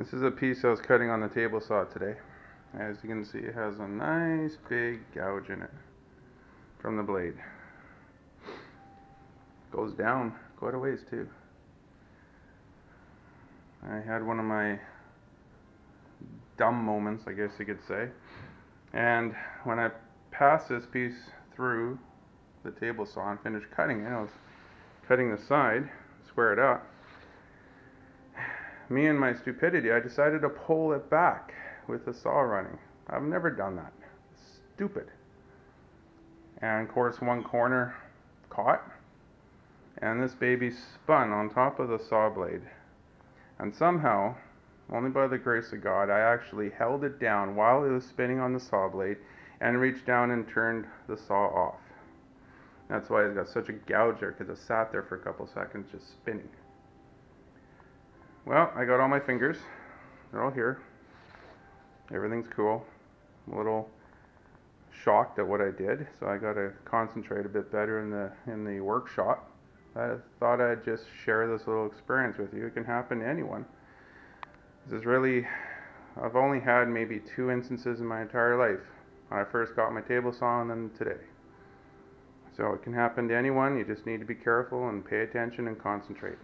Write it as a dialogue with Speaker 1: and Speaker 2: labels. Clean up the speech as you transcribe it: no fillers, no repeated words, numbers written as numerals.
Speaker 1: This is a piece I was cutting on the table saw today. As you can see, it has a nice big gouge in it from the blade. Goes down quite a ways too. I had one of my dumb moments, I guess you could say. And when I passed this piece through the table saw and finished cutting it, I was cutting the side, square it up. Me and my stupidity, I decided to pull it back with the saw running. I've never done that. Stupid. And of course one corner caught, and this baby spun on top of the saw blade. And somehow, only by the grace of God, I actually held it down while it was spinning on the saw blade and reached down and turned the saw off. That's why it's got such a gouge there, because it sat there for a couple seconds just spinning. Well, I got all my fingers. They're all here. Everything's cool. I'm a little shocked at what I did, so I got to concentrate a bit better in the workshop. I thought I'd just share this little experience with you. It can happen to anyone. This is really, I've only had maybe 2 instances in my entire life. When I first got my table saw and then today. So it can happen to anyone. You just need to be careful and pay attention and concentrate.